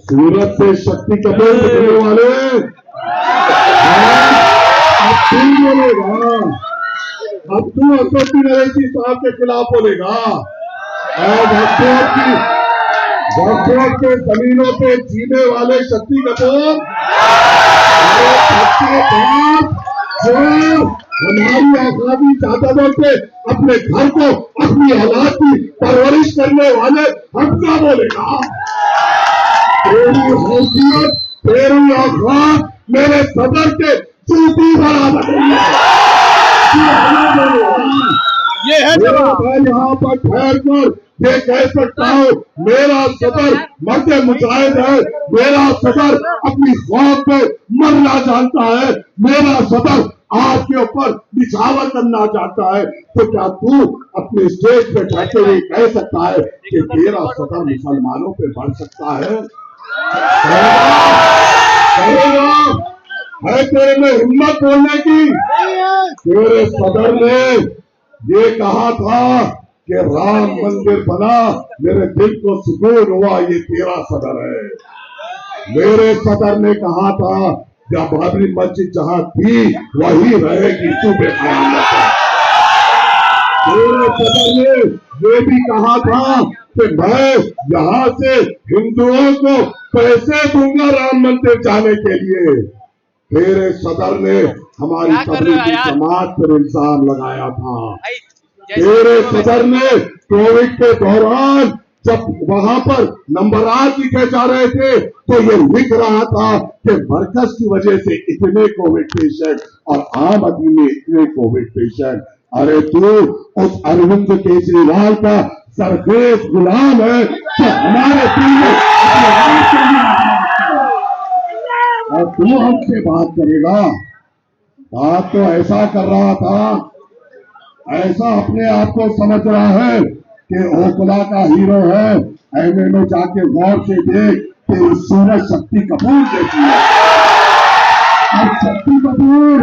सूरत से शक्ति कपूर निकलने वाले अब तुम बोलेगा, अब तू असदुद्दीन अवैसी साहब के खिलाफ बोलेगा। अब वर्षों के जमीनों पे जीने वाले शक्ति कपूर जो हमारी आजादी चाहता थे, अपने घर को अपनी औलाद की परवरिश करने वाले हम क्या बोलेगा। तेरी हैसियत, तेरी औकात मेरे सदर के चूटी बराबर ये है। मैं यहाँ पर ठहर कर ये कह सकता हूँ, मेरा सदर मर्द मुजाहिद है, मेरा सदर अपनी खौफ पे मरना जानता है, मेरा सदर आपके ऊपर निछावर करना चाहता है। तो क्या तू अपने स्टेज पे बैठे हुए कह सकता है कि तेरा सदर मुसलमानों पे बढ़ सकता है? है तेरे में हिम्मत बोलने की? तेरे सदर ने ये कहा था कि राम मंदिर बना, मेरे दिल को सुकून हुआ, ये तेरा सदर है। मेरे सदर ने कहा था क्या बाबरी मस्जिद जहां थी वही रहेगी, तू बेख्याल है। मेरे सदर ने ये भी कहा था कि मैं यहाँ से हिंदुओं को पैसे दूंगा राम मंदिर जाने के लिए। मेरे सदर ने हमारी तबलीगी जमात पर इल्जाम लगाया था। मेरे सदर ने कोविड के दौरान जब वहां पर नंबरात लिखे जा रहे थे तो ये लिख रहा था कि मरकज की वजह से इतने कोविड पेशेंट और आम आदमी में इतने कोविड पेशेंट। अरे तू उस अरविंद केजरीवाल का सरखेज गुलाम है जो हमारे दिल में और तू हमसे बात करेगा। बात तो ऐसा कर रहा था, ऐसा अपने आप को समझ रहा है कि ओखला का हीरो है। ऐने में जाके गौर से देख तेरी सूरज शक्ति कपूर जैसी है। अब शक्ति कपूर,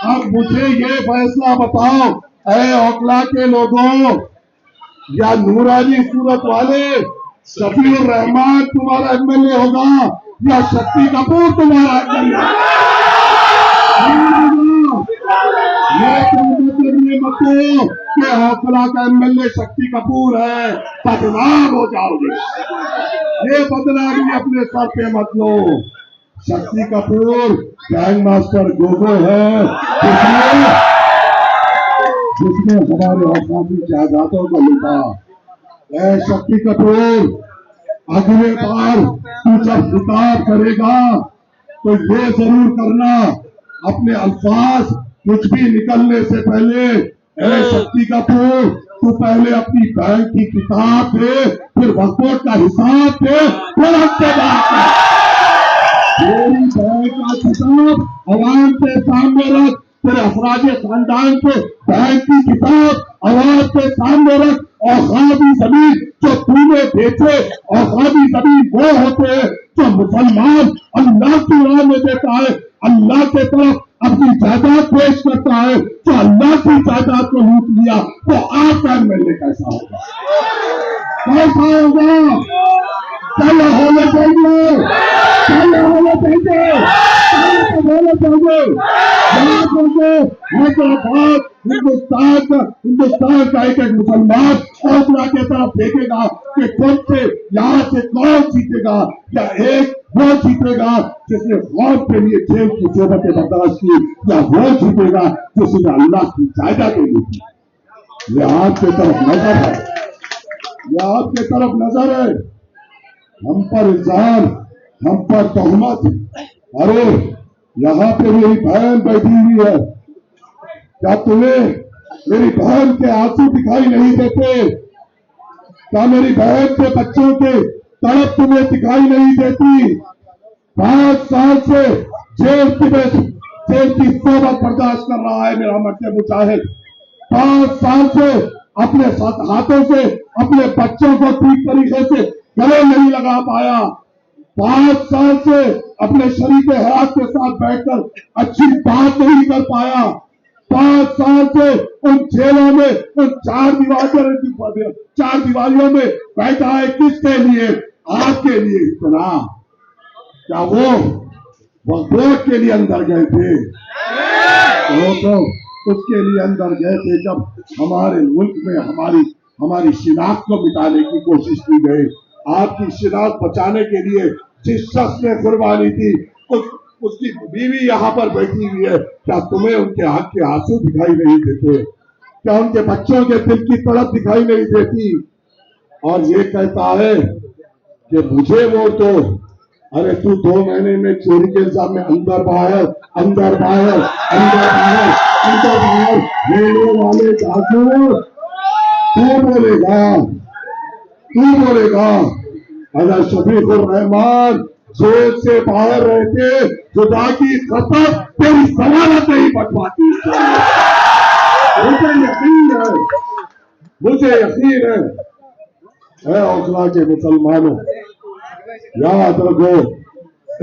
अब मुझे ये फैसला बताओ, ऐ ओखला के लोगों या नूरानी सूरत वाले, शफीउर रहमान तुम्हारा एमएलए होगा या शक्ति कपूर तुम्हारा एमएलए? ये मत कि ओखला का एमएलए शक्ति कपूर है, बदनाम हो जाओगे। ये बदनामी अपने सर पे मत लो। शक्ति कपूर गैंग मास्टर गोगो है, जिसने हमारे औकाती जायदादों को लूटा। ऐ शक्ति कपूर, अगले बार तू जब खिताब करेगा तो ये जरूर करना, अपने अल्फाज कुछ भी निकलने से पहले, ऐ शक्ति कपूर तू पहले अपनी बैंक की किताब दे, फिर वक़्त का हिसाब दे, फिर हमसे बात कर। तेरी बैंक का किताब आवाम के सामने रख, तेरे अफराज खानदान के बैंक की किताब आवाम के सामने रख। औखादी जमीन जो तूने बेचे, औखादी जमीन वो होते हैं जो मुसलमान अल्लाह की राह में देता है, अल्लाह के तरफ अपनी जायदाद पेश करता है। जो अल्लाह की जायदाद को लूट लिया तो आपका एमएलए कैसा होगा? कैसा होगा? क्या होना चाहिए? क्या होना चाहिए? होना चाहिए। हैदराबाद हिंदुस्तान का एक मुसलमान ओखला के तरफ देखेगा कि कौन से यहाँ से कौन जीतेगा, या एक वो जीतेगा जिसने कौम के लिए जेल की सोबतें बर्दाश्त की, या वो जीतेगा जिसने अल्लाह की जायदादें लूटी। ये आपके तरफ नजर है, ये आपके तरफ नजर है। हम पर इल्जाम, हम पर तोहमत। अरे यहाँ पे मेरी बहन बैठी हुई है, क्या तुम्हें मेरी बहन के आंसू दिखाई नहीं देते? क्या मेरी बहन के बच्चों के तड़प तुम्हें दिखाई नहीं देती? 5 साल से जेल की सोबत बर्दाश्त कर रहा है मेरा मर्द मुजाहिद। 5 साल से अपने हाथों से अपने बच्चों को ठीक तरीके से गले नहीं लगा पाया। 5 साल से अपने शरीक हयात के साथ बैठकर अच्छी बात नहीं कर पाया। 5 साल से उन जेलों में, उन चार दीवारियों में बैठा है किसके लिए? आपके लिए इतना, क्या वो वोट के लिए अंदर गए थे? वो तो उसके लिए अंदर गए थे जब हमारे मुल्क में हमारी शिनाख्त को मिटाने की कोशिश की गई। आपकी शिनाख्त बचाने के लिए जिस शख्स ने कुर्बानी दी, उसकी बीवी यहाँ पर बैठी हुई है। क्या तुम्हें उनके आंख के आंसू दिखाई नहीं देते? क्या उनके बच्चों के दिल की तड़प दिखाई नहीं देती? और ये कहता है कि मुझे वोट दो। अरे तू 2 महीने में चोरी के इल्जाम में अंदर बाहर अंदर बाहर अंदर बाहर अंदर बाहर लेने वाले जासूस, तू बोलेगा अगर शफीकुर रहमान जेल से बाहर रहते, खुदा की कसम तेरी जमानत नहीं बटवाती। मुझे यकीन है औखला के मुसलमानों, याद रखो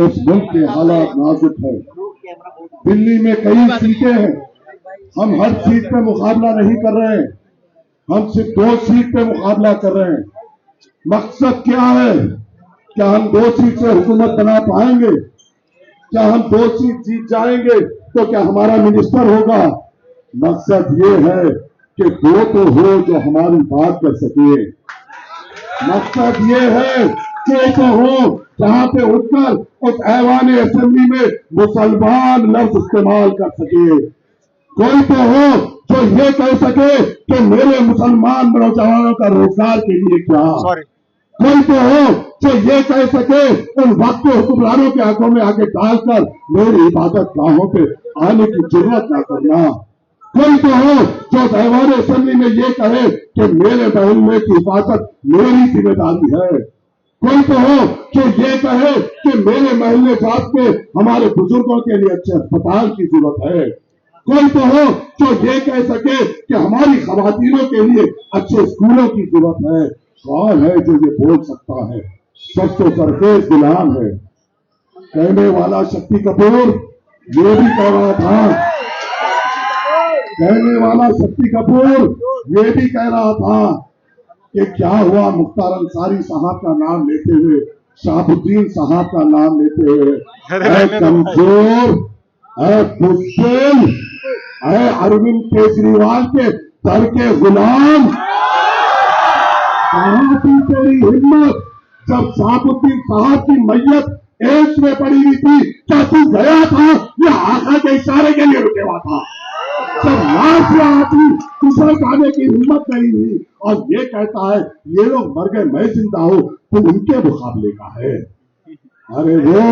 इस मुल्क के हालात नाजुक है। दिल्ली में कई सीटें हैं, हम हर सीट पे मुकाबला नहीं कर रहे हैं, हम सिर्फ 2 सीट पे मुकाबला कर रहे हैं। मकसद क्या है? क्या हम 2 सीट से हुकूमत बना पाएंगे? क्या हम 2 सीट जीत जाएंगे तो क्या हमारा मिनिस्टर होगा? मकसद ये है कि 2 तो हो जो हमारी बात कर सके। मकसद ये है कि तो हो जहां पे उठकर उस ऐवान असेंबली में मुसलमान लफ्ज इस्तेमाल कर सके। कोई तो हो जो ये कह सके कि मेरे मुसलमान नौजवानों का रोजगार के लिए क्या। कोई तो हो जो ये कह सके उन वक्त के हुक्मरानों के आंखों में आगे डालकर मेरी इबादत गाहों पे आने की जरूरत ना करना। कोई तो हो जो ऐवान असेंबली में ये कहे कि मेरे महल्ले की हिफाजत मेरी जिम्मेदारी है। कोई तो हो जो ये कहे कि मेरे महल्ले जात में हमारे बुजुर्गों के लिए अच्छे अस्पताल की जरूरत है। कोई तो हो जो ये कह सके कि हमारी खवातीनों के लिए अच्छे स्कूलों की जरूरत है। कौन है जो ये बोल सकता है? सब तो सरखेज गुलाम है। कहने वाला शक्ति कपूर ये भी कह रहा था, कहने वाला शक्ति कपूर ये भी कह रहा था कि क्या हुआ मुख्तार अंसारी साहब का नाम लेते हुए, शहाबुद्दीन साहब का नाम लेते हुए, कमजोर, बुज़दिल, अरविंद केजरीवाल के दर के गुलाम, कहां थी तेरी हिम्मत जब शहाबुद्दीन साहब की मैयत एड्स में पड़ी हुई थी? क्या तू गया था या आका के इशारे के लिए रुके हुआ था? जब लाश आती तुझे खाने की हिम्मत नहीं हुई और ये कहता है ये लोग मर गए मैं जिंदा हूं, तो उनके मुकाबले का है। अरे वो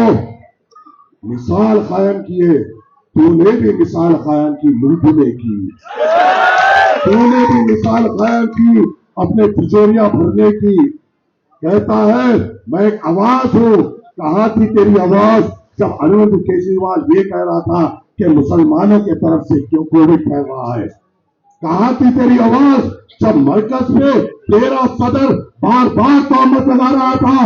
मिसाल कायम किए, तूने भी मिसाल कायम की, लूट ने की, तूने भी मिसाल कायम की अपने तिजोरियां भरने की। कहता है मैं एक आवाज हूं। कहां थी तेरी आवाज जब अरविंद केजरीवाल ये कह रहा था कि मुसलमानों के तरफ से क्यों कोविड फैल रहा है? कहां थी तेरी आवाज जब मरकज पे तेरा सदर बार बार तोहमत लगा रहा था?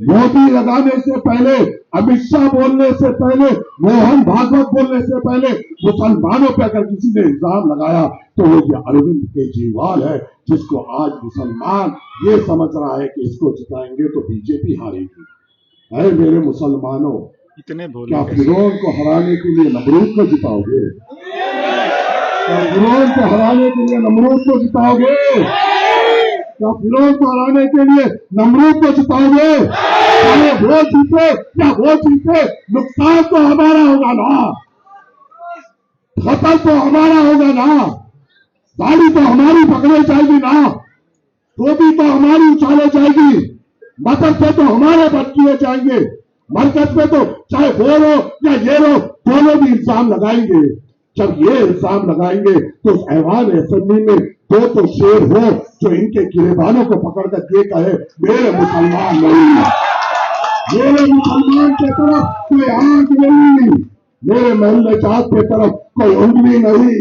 मोदी लगाने से पहले, अमित शाह बोलने से पहले, मोहन भागवत बोलने से पहले मुसलमानों पर अगर किसी ने इल्जाम लगाया तो वो ये अरविंद केजरीवाल है, जिसको आज मुसलमान ये समझ रहा है कि इसको जिताएंगे तो बीजेपी हारेगी। है मेरे मुसलमानों, इतने क्या फिरौन को हराने के लिए नमरूद को जिताओगे? क्या फिरौन को हराने के लिए नमरूद को जिताओगे? क्या फिरौन को हराने के लिए नमरूद को जिताओगे? चाहे वो जीते या वो जीते, नुकसान तो हमारा होगा ना, खतर तो हमारा होगा ना, गाड़ी तो हमारी पकड़े जाएगी ना, टोपी तो हमारी उछाले जाएगी, मदद पे तो हमारे बच किए जाएंगे, मरकज पे तो चाहे वो रो या ये रो दोनों भी इल्जाम लगाएंगे। जब ये इल्जाम लगाएंगे तो ऐवान असेंबली में 2 तो शेर हो जो इनके गिरेबानों को पकड़कर ये कहे मेरे मुसलमान नहीं, मेरे मुसलमान के तरफ कोई आंख नहीं, मेरे महल्ले जात के तरफ कोई उंगली नहीं,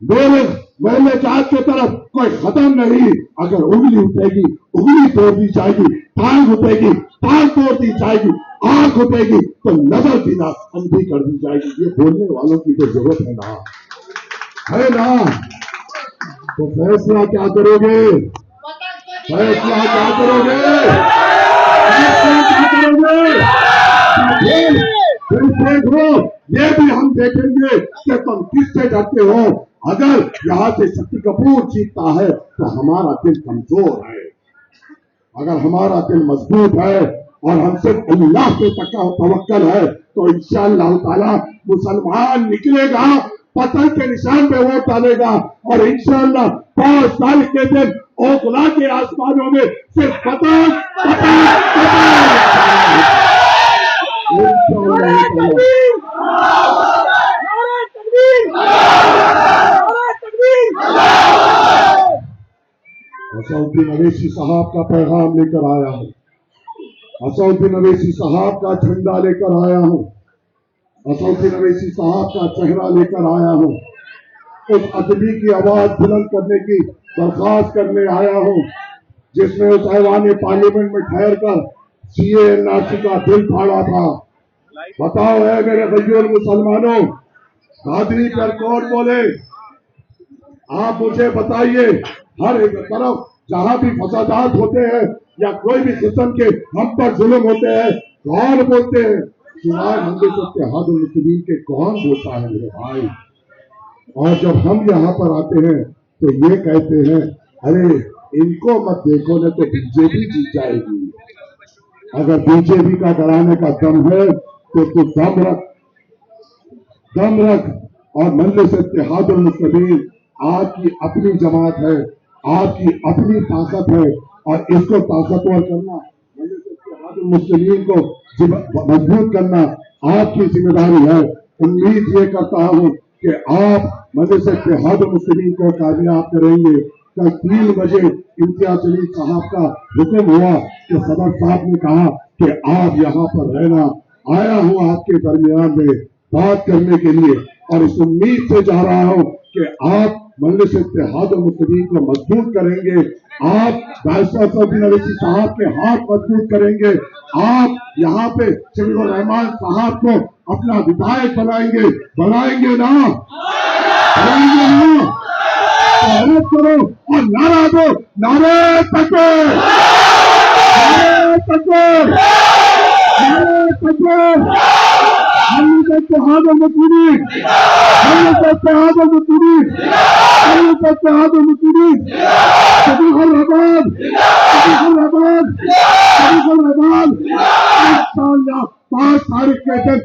मेरे महल्ले जात के तरफ कोई खत्म नहीं। अगर उंगली उठेगी उंगली तोड़ दी जाएगी, टांग उठेगी टांग तोड़ दी जाएगी, आंख उठेगी तो नजर भी ना अंधी कर दी जाएगी। ये बोलने वालों की तो जरूरत है ना, है ना? तो फैसला क्या करोगे? फैसला क्या करोगे? फिर देखो, ये भी हम देखेंगे कि तुम किससे डरते हो। अगर यहाँ से शक्ति कपूर जीतता है तो हमारा दिल कमजोर है, अगर हमारा दिल मजबूत है और हम सिर्फ अल्लाह पे तवक्कल है तो इंशाअल्लाह ताला मुसलमान निकलेगा, पत्थर के निशान पे वोट डालेगा और इंशाअल्लाह 5 साल के दिन ओखला के आसमानों में सिर्फ पतंग पतंग असउद्दीन अवैसी साहब का पैगाम लेकर आया हूं, असउद्दीन अवैसी साहब का झंडा लेकर आया हूं, असउद्दीन अवैसी साहब का चेहरा लेकर आया हूं। उस आदमी की आवाज बुलंद करने की दरखास्त करने आया हूं जिसने उस ऐवान पार्लियामेंट में ठहर कर सीए एनआरसी का दिल फाड़ा था। बताओ है मेरे भाइयों मुसलमानों, गादरी पर कौन बोले? आप मुझे बताइए, हर एक तरफ जहां भी फसादात होते हैं या कोई भी किस्म के हम पर जुल्म होते हैं, कौन बोलते हैं? सिवाय हमसे इत्तेहादुल मुस्लिमीन के कौन बोलता है मेरे भाई? और जब हम यहाँ पर आते हैं तो ये कहते हैं अरे इनको मत देखो ना तो बीजेपी जीत जाएगी। अगर बीजेपी का कराने का दम है तो तू दम रख। और मजलिस इत्तेहादुल मुस्लिमीन आपकी अपनी जमात है, आपकी अपनी ताकत है और इसको ताकतवर करना, मजलिस इत्तेहादुल मुस्लिमीन को मजबूत करना आपकी जिम्मेदारी है। उम्मीद ये करता हूं कि आप मजलिस इत्तेहादुल मुस्लिमीन को कामयाब करेंगे। कल 3 बजे इम्तियाज जलील साहब का हुक्म हुआ कि सदर साहब ने कहा कि आप यहाँ पर रहना। आया हूँ आपके दरमियान में बात करने के लिए और इस उम्मीद से जा रहा हूँ कि आप मजलिस इत्तेहादुल मुस्लिमीन को मजबूत करेंगे, आप असउद्दीन अवैसी साहब के हाथ मजबूत करेंगे, आप यहाँ पे शफीकुर रहमान साहब को अपना विधायक बनाएंगे ना? बनाएंगे ना? करो और नारा दो, नारे तकबीर, नारे तकबीर, नारे तकबीर। मजलिस इत्तेहादुल मुस्लिमीन, मजलिस इत्तेहादुल मुस्लिमीन, मजलिस इत्तेहादुल मुस्लिमीन, शफीकुर रहमान, शफीकुर रहमान, शफीकुर रहमान। इंशाअल्लाह 5 तारीख के दिन